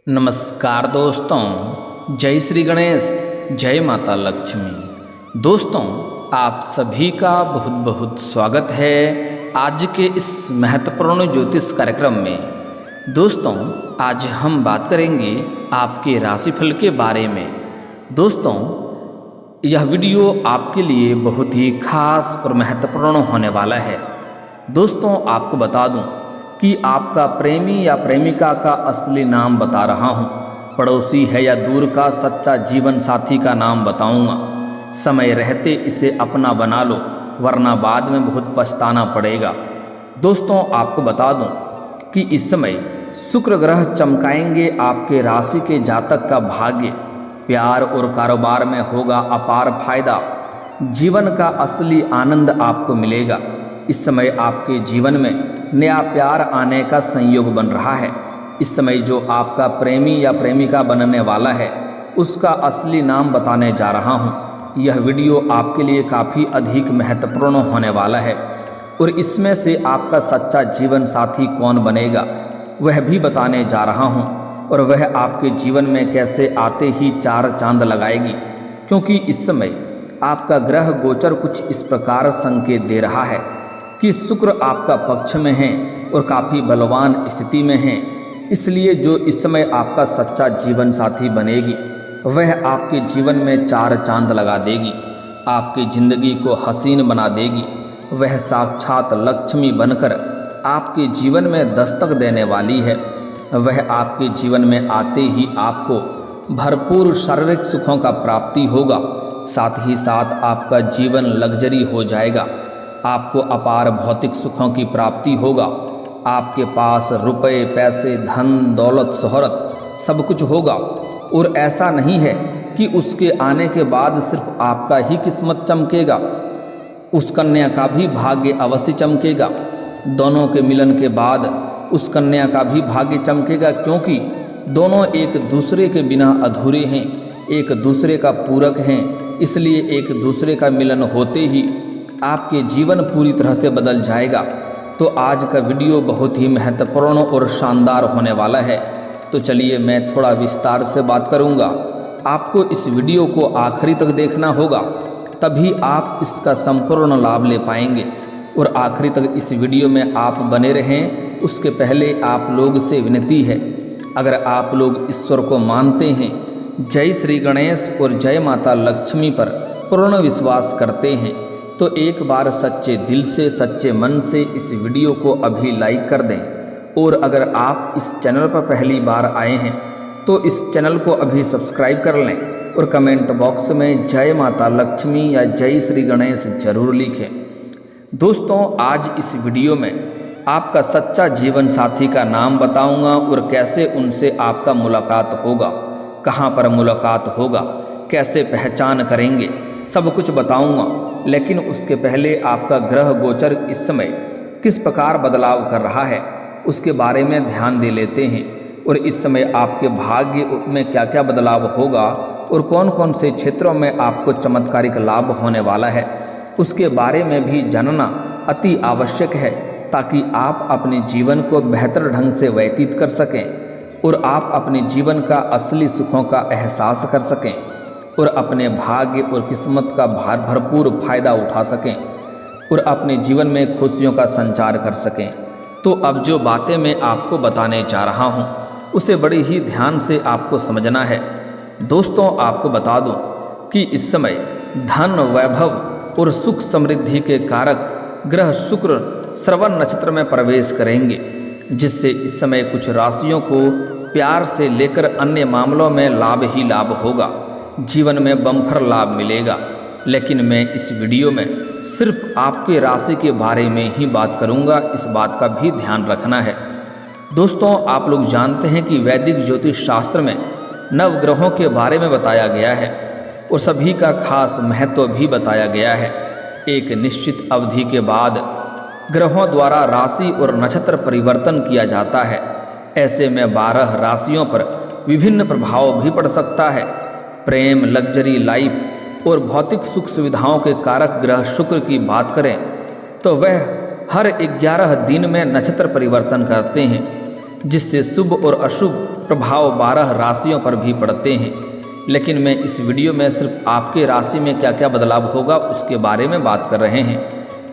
नमस्कार दोस्तों, जय श्री गणेश, जय माता लक्ष्मी। दोस्तों, आप सभी का बहुत बहुत स्वागत है आज के इस महत्वपूर्ण ज्योतिष कार्यक्रम में। दोस्तों, आज हम बात करेंगे आपके राशिफल के बारे में। दोस्तों, यह वीडियो आपके लिए बहुत ही खास और महत्वपूर्ण होने वाला है। दोस्तों, आपको बता दूं कि आपका प्रेमी या प्रेमिका का असली नाम बता रहा हूँ। पड़ोसी है या दूर का सच्चा जीवन साथी का नाम बताऊँगा। समय रहते इसे अपना बना लो, वरना बाद में बहुत पछताना पड़ेगा। दोस्तों, आपको बता दूं कि इस समय शुक्र ग्रह चमकाएंगे आपके राशि के जातक का भाग्य। प्यार और कारोबार में होगा अपार फायदा। जीवन का असली आनंद आपको मिलेगा। इस समय आपके जीवन में नया प्यार आने का संयोग बन रहा है। इस समय जो आपका प्रेमी या प्रेमिका बनने वाला है उसका असली नाम बताने जा रहा हूँ। यह वीडियो आपके लिए काफ़ी अधिक महत्वपूर्ण होने वाला है और इसमें से आपका सच्चा जीवन साथी कौन बनेगा वह भी बताने जा रहा हूँ, और वह आपके जीवन में कैसे आते ही चार चांद लगाएगी। क्योंकि इस समय आपका ग्रह गोचर कुछ इस प्रकार संकेत दे रहा है कि शुक्र आपका पक्ष में है और काफ़ी बलवान स्थिति में है। इसलिए जो इस समय आपका सच्चा जीवन साथी बनेगी वह आपके जीवन में चार चांद लगा देगी, आपकी ज़िंदगी को हसीन बना देगी। वह साक्षात लक्ष्मी बनकर आपके जीवन में दस्तक देने वाली है। वह आपके जीवन में आते ही आपको भरपूर शारीरिक सुखों का प्राप्ति होगा, साथ ही साथ आपका जीवन लग्जरी हो जाएगा। आपको अपार भौतिक सुखों की प्राप्ति होगा। आपके पास रुपए, पैसे, धन, दौलत, शोहरत सब कुछ होगा। और ऐसा नहीं है कि उसके आने के बाद सिर्फ आपका ही किस्मत चमकेगा, उस कन्या का भी भाग्य अवश्य चमकेगा। दोनों के मिलन के बाद उस कन्या का भी भाग्य चमकेगा, क्योंकि दोनों एक दूसरे के बिना अधूरे हैं, एक दूसरे का पूरक हैं। इसलिए एक दूसरे का मिलन होते ही आपके जीवन पूरी तरह से बदल जाएगा। तो आज का वीडियो बहुत ही महत्वपूर्ण और शानदार होने वाला है। तो चलिए मैं थोड़ा विस्तार से बात करूंगा। आपको इस वीडियो को आखिरी तक देखना होगा, तभी आप इसका संपूर्ण लाभ ले पाएंगे। और आखिरी तक इस वीडियो में आप बने रहें। उसके पहले आप लोग से विनती है, अगर आप लोग ईश्वर को मानते हैं, जय श्री गणेश और जय माता लक्ष्मी पर पूर्ण विश्वास करते हैं, तो एक बार सच्चे दिल से, सच्चे मन से इस वीडियो को अभी लाइक कर दें। और अगर आप इस चैनल पर पहली बार आए हैं तो इस चैनल को अभी सब्सक्राइब कर लें और कमेंट बॉक्स में जय माता लक्ष्मी या जय श्री गणेश जरूर लिखें। दोस्तों, आज इस वीडियो में आपका सच्चा जीवन साथी का नाम बताऊंगा और कैसे उनसे आपका मुलाकात होगा, कहाँ पर मुलाकात होगा, कैसे पहचान करेंगे, सब कुछ बताऊंगा। लेकिन उसके पहले आपका ग्रह गोचर इस समय किस प्रकार बदलाव कर रहा है उसके बारे में ध्यान दे लेते हैं। और इस समय आपके भाग्य में क्या क्या बदलाव होगा और कौन कौन से क्षेत्रों में आपको चमत्कारिक लाभ होने वाला है उसके बारे में भी जानना अति आवश्यक है, ताकि आप अपने जीवन को बेहतर ढंग से व्यतीत कर सकें और आप अपने जीवन का असली सुखों का एहसास कर सकें और अपने भाग्य और किस्मत का भरपूर फायदा उठा सकें और अपने जीवन में खुशियों का संचार कर सकें। तो अब जो बातें मैं आपको बताने जा रहा हूँ उसे बड़ी ही ध्यान से आपको समझना है। दोस्तों, आपको बता दूं कि इस समय धन, वैभव और सुख समृद्धि के कारक ग्रह शुक्र श्रवण नक्षत्र में प्रवेश करेंगे, जिससे इस समय कुछ राशियों को प्यार से लेकर अन्य मामलों में लाभ ही लाभ होगा। जीवन में बम्पर लाभ मिलेगा। लेकिन मैं इस वीडियो में सिर्फ आपके राशि के बारे में ही बात करूंगा, इस बात का भी ध्यान रखना है। दोस्तों, आप लोग जानते हैं कि वैदिक ज्योतिष शास्त्र में नवग्रहों के बारे में बताया गया है और सभी का खास महत्व भी बताया गया है। एक निश्चित अवधि के बाद ग्रहों द्वारा राशि और नक्षत्र परिवर्तन किया जाता है। ऐसे में 12 राशियों पर विभिन्न प्रभाव भी पड़ सकता है। प्रेम, लग्जरी लाइफ और भौतिक सुख सुविधाओं के कारक ग्रह शुक्र की बात करें तो वह हर 11 दिन में नक्षत्र परिवर्तन करते हैं, जिससे शुभ और अशुभ प्रभाव 12 राशियों पर भी पड़ते हैं। लेकिन मैं इस वीडियो में सिर्फ आपके राशि में क्या क्या बदलाव होगा उसके बारे में बात कर रहे हैं।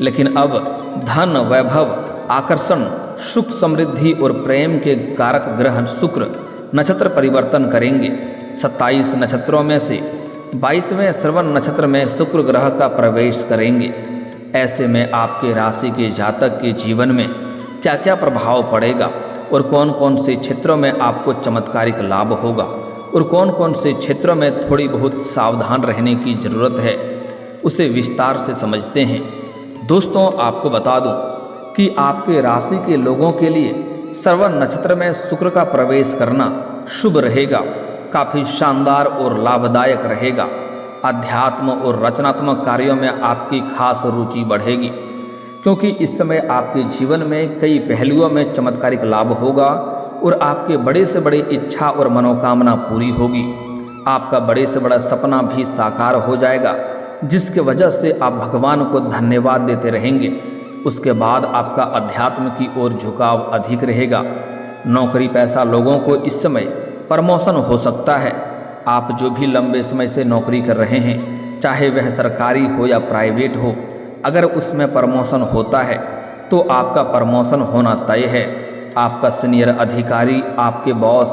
लेकिन अब धन, वैभव, आकर्षण, सुख, समृद्धि और प्रेम के कारक ग्रह शुक्र नक्षत्र परिवर्तन करेंगे। 27 नक्षत्रों में से 22वें श्रवण नक्षत्र में शुक्र ग्रह का प्रवेश करेंगे। ऐसे में आपके राशि के जातक के जीवन में क्या क्या प्रभाव पड़ेगा और कौन कौन से क्षेत्रों में आपको चमत्कारिक लाभ होगा और कौन कौन से क्षेत्रों में थोड़ी बहुत सावधान रहने की ज़रूरत है, उसे विस्तार से समझते हैं। दोस्तों, आपको बता दूं कि आपके राशि के लोगों के लिए श्रवण नक्षत्र में शुक्र का प्रवेश करना शुभ रहेगा, काफ़ी शानदार और लाभदायक रहेगा। अध्यात्म और रचनात्मक कार्यों में आपकी खास रुचि बढ़ेगी, क्योंकि इस समय आपके जीवन में कई पहलुओं में चमत्कारिक लाभ होगा और आपके बड़े से बड़े इच्छा और मनोकामना पूरी होगी। आपका बड़े से बड़ा सपना भी साकार हो जाएगा, जिसके वजह से आप भगवान को धन्यवाद देते रहेंगे। उसके बाद आपका अध्यात्म की ओर झुकाव अधिक रहेगा। नौकरी पेशा लोगों को इस समय प्रमोशन हो सकता है। आप जो भी लंबे समय से नौकरी कर रहे हैं, चाहे वह सरकारी हो या प्राइवेट हो, अगर उसमें प्रमोशन होता है तो आपका प्रमोशन होना तय है। आपका सीनियर अधिकारी, आपके बॉस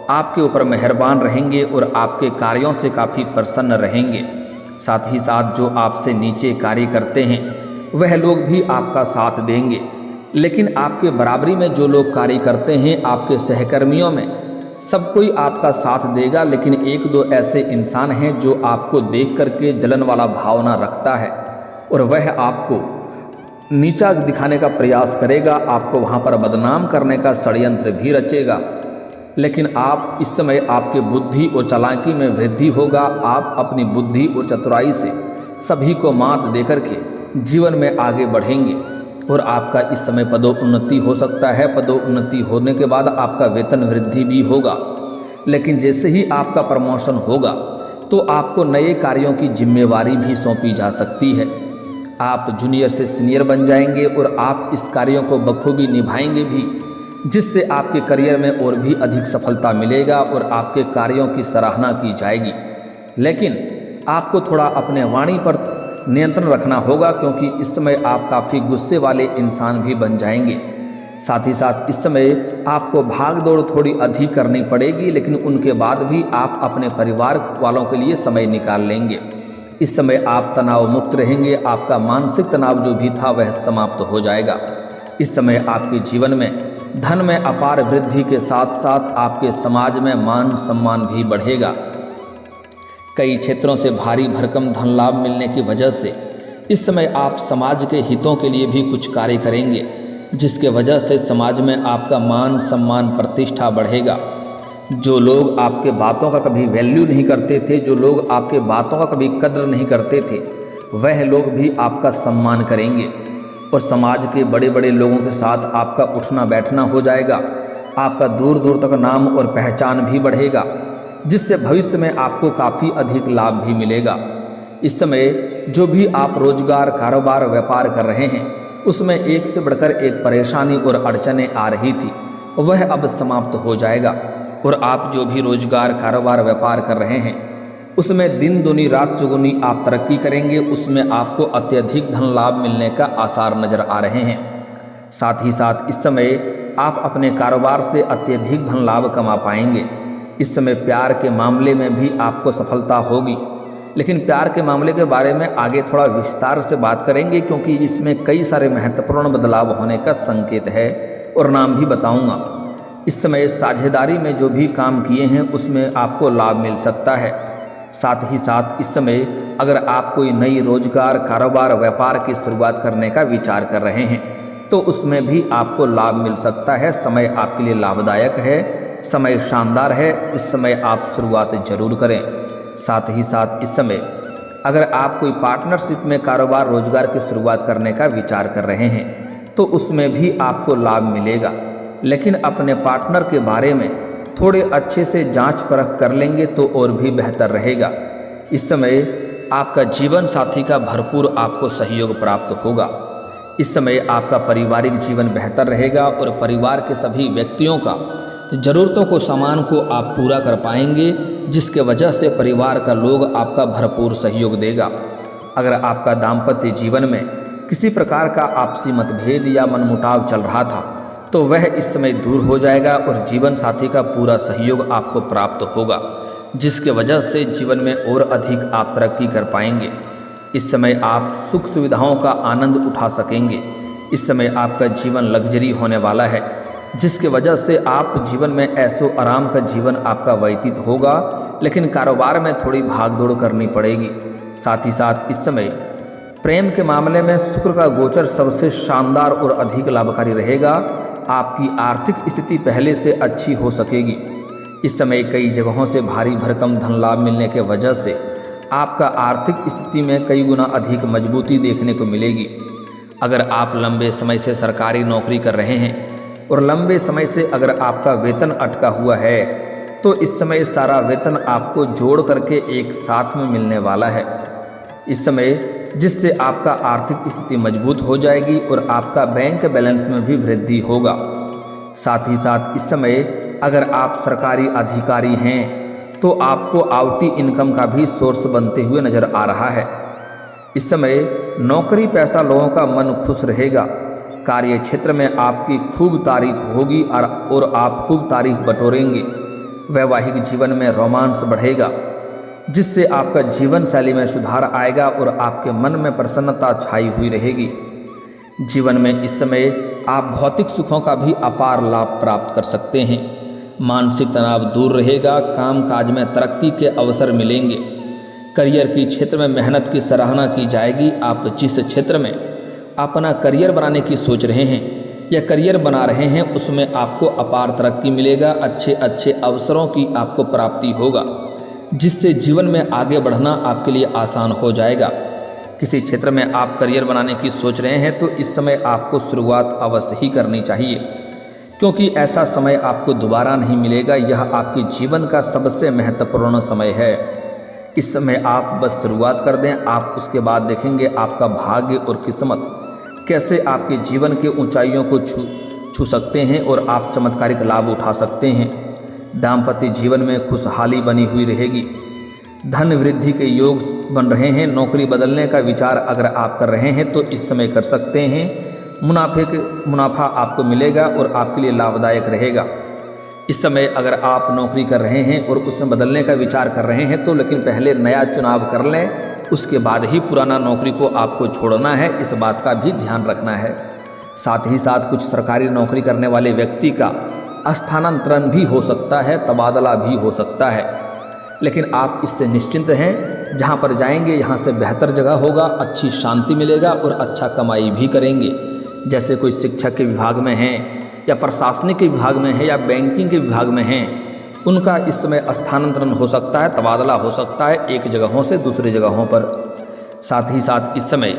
आपके ऊपर मेहरबान रहेंगे और आपके कार्यों से काफ़ी प्रसन्न रहेंगे। साथ ही साथ जो आपसे नीचे कार्य करते हैं वह लोग भी आपका साथ देंगे। लेकिन आपके बराबरी में जो लोग कार्य करते हैं, आपके सहकर्मियों में सब कोई आपका साथ देगा। लेकिन एक दो ऐसे इंसान हैं जो आपको देख करके जलन वाला भावना रखता है और वह आपको नीचा दिखाने का प्रयास करेगा, आपको वहाँ पर बदनाम करने का षड्यंत्र भी रचेगा। लेकिन आप इस समय आपके बुद्धि और चालाकी में वृद्धि होगा। आप अपनी बुद्धि और चतुराई से सभी को मात देकर के जीवन में आगे बढ़ेंगे और आपका इस समय पदोन्नति हो सकता है। पदोन्नति होने के बाद आपका वेतन वृद्धि भी होगा। लेकिन जैसे ही आपका प्रमोशन होगा तो आपको नए कार्यों की जिम्मेवारी भी सौंपी जा सकती है। आप जूनियर से सीनियर बन जाएंगे और आप इस कार्यों को बखूबी निभाएंगे भी, जिससे आपके करियर में और भी अधिक सफलता मिलेगा और आपके कार्यों की सराहना की जाएगी। लेकिन आपको थोड़ा अपने वाणी पर नियंत्रण रखना होगा, क्योंकि इस समय आप काफ़ी गुस्से वाले इंसान भी बन जाएंगे। साथ ही साथ इस समय आपको भाग दौड़ थोड़ी अधिक करनी पड़ेगी, लेकिन उनके बाद भी आप अपने परिवार वालों के लिए समय निकाल लेंगे। इस समय आप तनाव मुक्त रहेंगे। आपका मानसिक तनाव जो भी था वह समाप्त हो जाएगा। इस समय आपके जीवन में धन में अपार वृद्धि के साथ साथ आपके समाज में मान सम्मान भी बढ़ेगा। कई क्षेत्रों से भारी भरकम धन लाभ मिलने की वजह से इस समय आप समाज के हितों के लिए भी कुछ कार्य करेंगे, जिसके वजह से समाज में आपका मान सम्मान प्रतिष्ठा बढ़ेगा। जो लोग आपके बातों का कभी वैल्यू नहीं करते थे, जो लोग आपके बातों का कभी कद्र नहीं करते थे, वह लोग भी आपका सम्मान करेंगे और समाज के बड़े बड़े लोगों के साथ आपका उठना बैठना हो जाएगा। आपका दूर दूर तक नाम और पहचान भी बढ़ेगा, जिससे भविष्य में आपको काफ़ी अधिक लाभ भी मिलेगा। इस समय जो भी आप रोजगार, कारोबार, व्यापार कर रहे हैं, उसमें एक से बढ़कर एक परेशानी और अड़चनें आ रही थी, वह अब समाप्त हो जाएगा। और आप जो भी रोजगार, कारोबार, व्यापार कर रहे हैं, उसमें दिन दुनी रात चौगुनी आप तरक्की करेंगे। उसमें आपको अत्यधिक धन लाभ मिलने का आसार नजर आ रहे हैं। साथ ही साथ इस समय आप अपने कारोबार से अत्यधिक धन लाभ कमा पाएंगे। इस समय प्यार के मामले में भी आपको सफलता होगी, लेकिन प्यार के मामले के बारे में आगे थोड़ा विस्तार से बात करेंगे, क्योंकि इसमें कई सारे महत्वपूर्ण बदलाव होने का संकेत है और नाम भी बताऊंगा। इस समय साझेदारी में जो भी काम किए हैं उसमें आपको लाभ मिल सकता है। साथ ही साथ इस समय अगर आप कोई नई रोजगार, कारोबार, व्यापार की शुरुआत करने का विचार कर रहे हैं तो उसमें भी आपको लाभ मिल सकता है। समय आपके लिए लाभदायक है, समय शानदार है। इस समय आप शुरुआत जरूर करें। साथ ही साथ इस समय अगर आप कोई पार्टनरशिप में कारोबार, रोजगार की शुरुआत करने का विचार कर रहे हैं तो उसमें भी आपको लाभ मिलेगा। लेकिन अपने पार्टनर के बारे में थोड़े अच्छे से जांच परख कर लेंगे तो और भी बेहतर रहेगा। इस समय आपका जीवन साथी का भरपूर आपको सहयोग प्राप्त होगा। इस समय आपका पारिवारिक जीवन बेहतर रहेगा और परिवार के सभी व्यक्तियों का ज़रूरतों को सामान को आप पूरा कर पाएंगे, जिसके वजह से परिवार का लोग आपका भरपूर सहयोग देगा। अगर आपका दाम्पत्य जीवन में किसी प्रकार का आपसी मतभेद या मनमुटाव चल रहा था तो वह इस समय दूर हो जाएगा और जीवन साथी का पूरा सहयोग आपको प्राप्त होगा, जिसके वजह से जीवन में और अधिक आप तरक्की कर पाएंगे। इस समय आप सुख सुविधाओं का आनंद उठा सकेंगे। इस समय आपका जीवन लग्जरी होने वाला है, जिसके वजह से आप जीवन में ऐसो आराम का जीवन आपका व्यतीत होगा, लेकिन कारोबार में थोड़ी भागदौड़ करनी पड़ेगी। साथ ही साथ इस समय प्रेम के मामले में शुक्र का गोचर सबसे शानदार और अधिक लाभकारी रहेगा। आपकी आर्थिक स्थिति पहले से अच्छी हो सकेगी। इस समय कई जगहों से भारी भरकम धन लाभ मिलने के वजह से आपका आर्थिक स्थिति में कई गुना अधिक मजबूती देखने को मिलेगी। अगर आप लंबे समय से सरकारी नौकरी कर रहे हैं और लंबे समय से अगर आपका वेतन अटका हुआ है तो इस समय सारा वेतन आपको जोड़ करके एक साथ में मिलने वाला है। इस समय जिससे आपका आर्थिक स्थिति मजबूत हो जाएगी और आपका बैंक बैलेंस में भी वृद्धि होगा। साथ ही साथ इस समय अगर आप सरकारी अधिकारी हैं तो आपको आवती इनकम का भी सोर्स बनते हुए नजर आ रहा है। इस समय नौकरी पेशा लोगों का मन खुश रहेगा। कार्य क्षेत्र में आपकी खूब तारीफ होगी और आप खूब तारीफ बटोरेंगे। वैवाहिक जीवन में रोमांस बढ़ेगा, जिससे आपका जीवन शैली में सुधार आएगा और आपके मन में प्रसन्नता छाई हुई रहेगी। जीवन में इस समय आप भौतिक सुखों का भी अपार लाभ प्राप्त कर सकते हैं। मानसिक तनाव दूर रहेगा, काम काज में तरक्की के अवसर मिलेंगे। करियर की क्षेत्र में मेहनत की सराहना की जाएगी। आप जिस क्षेत्र में अपना करियर बनाने की सोच रहे हैं या करियर बना रहे हैं उसमें आपको अपार तरक्की मिलेगा। अच्छे अच्छे अवसरों की आपको प्राप्ति होगा, जिससे जीवन में आगे बढ़ना आपके लिए आसान हो जाएगा। किसी क्षेत्र में आप करियर बनाने की सोच रहे हैं तो इस समय आपको शुरुआत अवश्य ही करनी चाहिए, क्योंकि ऐसा समय आपको दोबारा नहीं मिलेगा। यह आपके जीवन का सबसे महत्वपूर्ण समय है। इस समय आप बस शुरुआत कर दें, आप उसके बाद देखेंगे आपका भाग्य और किस्मत कैसे आपके जीवन के ऊंचाइयों को छू सकते हैं और आप चमत्कारिक लाभ उठा सकते हैं। दाम्पत्य जीवन में खुशहाली बनी हुई रहेगी। धन वृद्धि के योग बन रहे हैं। नौकरी बदलने का विचार अगर आप कर रहे हैं तो इस समय कर सकते हैं। मुनाफा आपको मिलेगा और आपके लिए लाभदायक रहेगा। इस समय अगर आप नौकरी कर रहे हैं और उसमें बदलने का विचार कर रहे हैं तो लेकिन पहले नया चुनाव कर लें, उसके बाद ही पुराना नौकरी को आपको छोड़ना है। इस बात का भी ध्यान रखना है। साथ ही साथ कुछ सरकारी नौकरी करने वाले व्यक्ति का स्थानांतरण भी हो सकता है, तबादला भी हो सकता है, लेकिन आप इससे निश्चिंत हैं। जहाँ पर जाएंगे यहाँ से बेहतर जगह होगा, अच्छी शांति मिलेगा और अच्छा कमाई भी करेंगे। जैसे कोई शिक्षक के विभाग में हैं या प्रशासनिक के विभाग में है या बैंकिंग के विभाग में हैं, उनका इस समय स्थानांतरण हो सकता है, तबादला हो सकता है एक जगहों से दूसरी जगहों पर। साथ ही साथ इस समय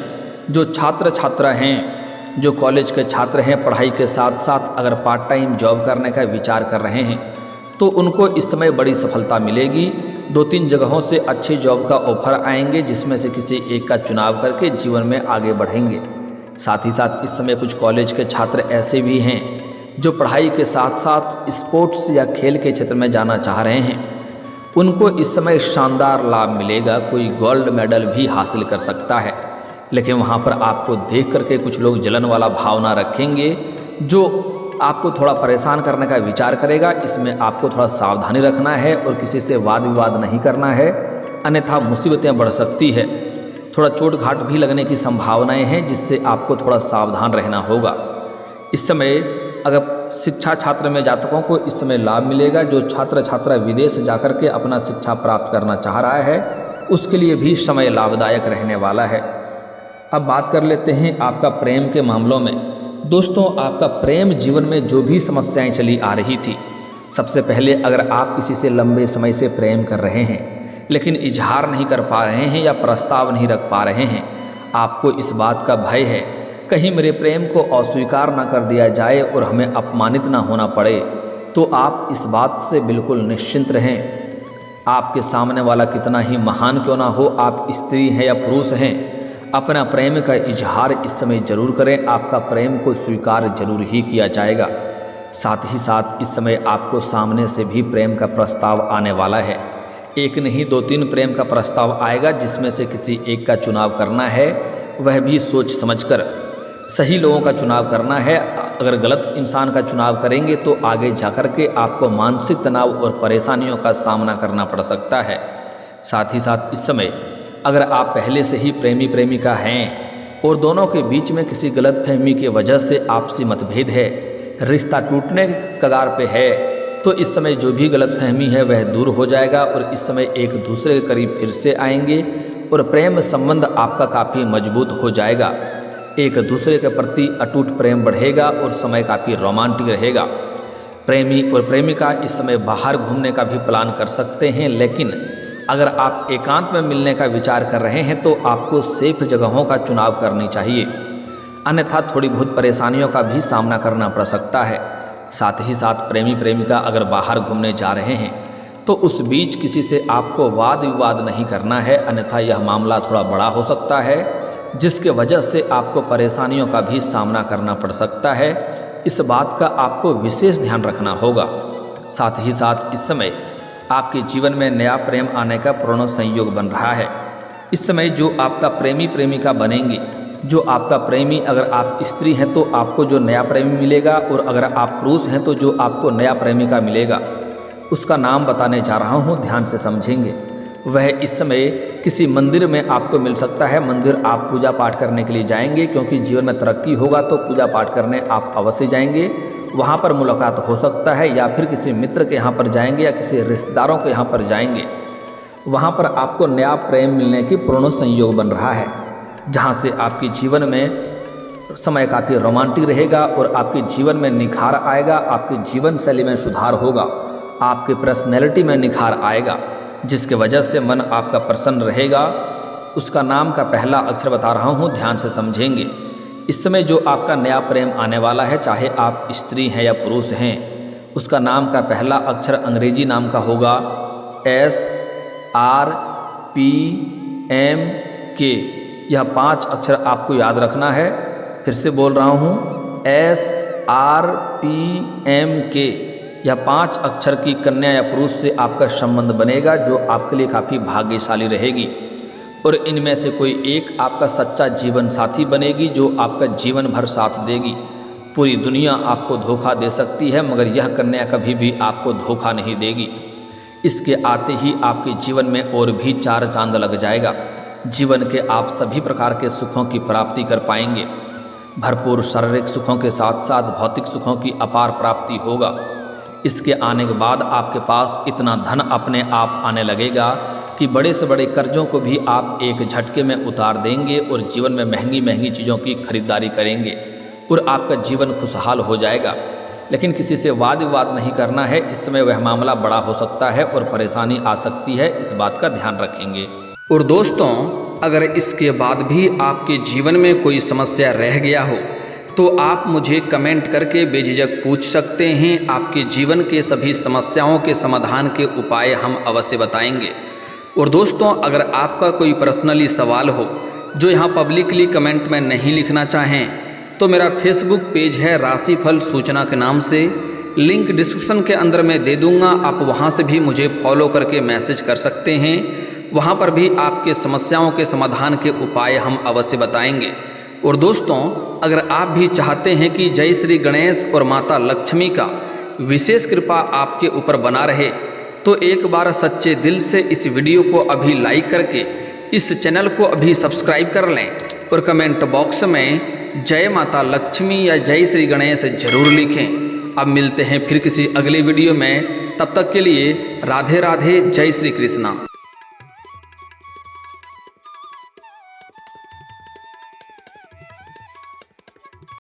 जो छात्र छात्रा हैं, जो कॉलेज के छात्र हैं, पढ़ाई के साथ साथ अगर पार्ट टाइम जॉब करने का विचार कर रहे हैं तो उनको इस समय बड़ी सफलता मिलेगी। 2-3 जगहों से अच्छे जॉब का ऑफर आएंगे, जिसमें से किसी एक का चुनाव करके जीवन में आगे बढ़ेंगे। साथ ही साथ इस समय कुछ कॉलेज के छात्र ऐसे भी हैं जो पढ़ाई के साथ साथ स्पोर्ट्स या खेल के क्षेत्र में जाना चाह रहे हैं। उनको इस समय शानदार लाभ मिलेगा। कोई गोल्ड मेडल भी हासिल कर सकता है, लेकिन वहाँ पर आपको देख करके कुछ लोग जलन वाला भावना रखेंगे जो आपको थोड़ा परेशान करने का विचार करेगा। इसमें आपको थोड़ा सावधानी रखना है और किसी से वाद विवाद नहीं करना है, अन्यथा मुसीबतें बढ़ सकती है। थोड़ा चोट घाट भी लगने की संभावनाएं हैं, जिससे आपको थोड़ा सावधान रहना होगा। इस समय अगर शिक्षा छात्र में जातकों को इस समय लाभ मिलेगा। जो छात्र छात्रा विदेश जाकर के अपना शिक्षा प्राप्त करना चाह रहा है उसके लिए भी समय लाभदायक रहने वाला है। अब बात कर लेते हैं आपका प्रेम के मामलों में। दोस्तों, आपका प्रेम जीवन में जो भी समस्याएं चली आ रही थी, सबसे पहले अगर आप किसी से लंबे समय से प्रेम कर रहे हैं लेकिन इजहार नहीं कर पा रहे हैं या प्रस्ताव नहीं रख पा रहे हैं, आपको इस बात का भय है कहीं मेरे प्रेम को अस्वीकार ना कर दिया जाए और हमें अपमानित ना होना पड़े, तो आप इस बात से बिल्कुल निश्चिंत रहें। आपके सामने वाला कितना ही महान क्यों ना हो, आप स्त्री हैं या पुरुष हैं, अपना प्रेम का इजहार इस समय जरूर करें, आपका प्रेम को स्वीकार जरूर ही किया जाएगा। साथ ही साथ इस समय आपको सामने से भी प्रेम का प्रस्ताव आने वाला है। एक नहीं 2-3 प्रेम का प्रस्ताव आएगा, जिसमें से किसी एक का चुनाव करना है, वह भी सोच समझकर सही लोगों का चुनाव करना है। अगर गलत इंसान का चुनाव करेंगे तो आगे जाकर के आपको मानसिक तनाव और परेशानियों का सामना करना पड़ सकता है। साथ ही साथ इस समय अगर आप पहले से ही प्रेमी प्रेमिका हैं और दोनों के बीच में किसी गलतफहमी की वजह से आपसी मतभेद है, रिश्ता टूटने कगार पे है, तो इस समय जो भी गलतफहमी है वह दूर हो जाएगा और इस समय एक दूसरे के करीब फिर से आएंगे और प्रेम संबंध आपका काफ़ी मजबूत हो जाएगा। एक दूसरे के प्रति अटूट प्रेम बढ़ेगा और समय काफ़ी रोमांटिक रहेगा। प्रेमी और प्रेमिका इस समय बाहर घूमने का भी प्लान कर सकते हैं, लेकिन अगर आप एकांत में मिलने का विचार कर रहे हैं तो आपको सेफ जगहों का चुनाव करनी चाहिए, अन्यथा थोड़ी बहुत परेशानियों का भी सामना करना पड़ सकता है। साथ ही साथ प्रेमी प्रेमिका अगर बाहर घूमने जा रहे हैं तो उस बीच किसी से आपको वाद विवाद नहीं करना है, अन्यथा यह मामला थोड़ा बड़ा हो सकता है, जिसके वजह से आपको परेशानियों का भी सामना करना पड़ सकता है। इस बात का आपको विशेष ध्यान रखना होगा। साथ ही साथ इस समय आपके जीवन में नया प्रेम आने का पूर्ण संयोग बन रहा है। इस समय जो आपका प्रेमी प्रेमिका बनेंगे, जो आपका प्रेमी, अगर आप स्त्री हैं तो आपको जो नया प्रेमी मिलेगा, और अगर आप पुरुष हैं तो जो आपको नया प्रेमिका मिलेगा उसका नाम बताने जा रहा हूँ, ध्यान से समझेंगे। वह इस समय किसी मंदिर में आपको मिल सकता है। मंदिर आप पूजा पाठ करने के लिए जाएंगे, क्योंकि जीवन में तरक्की होगा तो पूजा पाठ करने आप अवश्य जाएंगे। वहाँ पर मुलाकात हो सकता है, या फिर किसी मित्र के यहाँ पर जाएंगे या किसी रिश्तेदारों के यहाँ पर जाएंगे। वहाँ पर आपको नया प्रेम मिलने की पूर्ण संयोग बन रहा है, जहाँ से आपके जीवन में समय काफ़ी रोमांटिक रहेगा और आपके जीवन में निखार आएगा, आपके जीवन शैली में सुधार होगा, आपकी पर्सनैलिटी में निखार आएगा, जिसके वजह से मन आपका प्रसन्न रहेगा। उसका नाम का पहला अक्षर बता रहा हूँ, ध्यान से समझेंगे। इस समय जो आपका नया प्रेम आने वाला है, चाहे आप स्त्री हैं या पुरुष हैं, उसका नाम का पहला अक्षर अंग्रेजी नाम का होगा SRPMK। यह 5 अक्षर आपको याद रखना है। फिर से बोल रहा हूँ, SRPMK। यह 5 अक्षर की कन्या या पुरुष से आपका संबंध बनेगा, जो आपके लिए काफ़ी भाग्यशाली रहेगी, और इनमें से कोई एक आपका सच्चा जीवन साथी बनेगी, जो आपका जीवन भर साथ देगी। पूरी दुनिया आपको धोखा दे सकती है, मगर यह कन्या कभी भी आपको धोखा नहीं देगी। इसके आते ही आपके जीवन में और भी 4 चांद लग जाएगा। जीवन के आप सभी प्रकार के सुखों की प्राप्ति कर पाएंगे। भरपूर शारीरिक सुखों के साथ साथ भौतिक सुखों की अपार प्राप्ति होगा। इसके आने के बाद आपके पास इतना धन अपने आप आने लगेगा कि बड़े से बड़े कर्जों को भी आप एक झटके में उतार देंगे और जीवन में महंगी महंगी चीज़ों की खरीदारी करेंगे और आपका जीवन खुशहाल हो जाएगा। लेकिन किसी से वाद विवाद नहीं करना है, इस समय वह मामला बड़ा हो सकता है और परेशानी आ सकती है, इस बात का ध्यान रखेंगे। और दोस्तों, अगर इसके बाद भी आपके जीवन में कोई समस्या रह गया हो तो आप मुझे कमेंट करके बेझिझक पूछ सकते हैं। आपके जीवन के सभी समस्याओं के समाधान के उपाय हम अवश्य बताएंगे। और दोस्तों, अगर आपका कोई पर्सनली सवाल हो जो यहाँ पब्लिकली कमेंट में नहीं लिखना चाहें, तो मेरा फेसबुक पेज है राशिफल सूचना के नाम से, लिंक डिस्क्रिप्शन के अंदर मैं दे दूँगा। आप वहाँ से भी मुझे फॉलो करके मैसेज कर सकते हैं। वहाँ पर भी आपके समस्याओं के समाधान के उपाय हम अवश्य बताएंगे। और दोस्तों, अगर आप भी चाहते हैं कि जय श्री गणेश और माता लक्ष्मी का विशेष कृपा आपके ऊपर बना रहे, तो एक बार सच्चे दिल से इस वीडियो को अभी लाइक करके इस चैनल को अभी सब्सक्राइब कर लें और कमेंट बॉक्स में जय माता लक्ष्मी या जय श्री गणेश जरूर लिखें। अब मिलते हैं फिर किसी अगले वीडियो में, तब तक के लिए राधे राधे, जय श्री कृष्णा।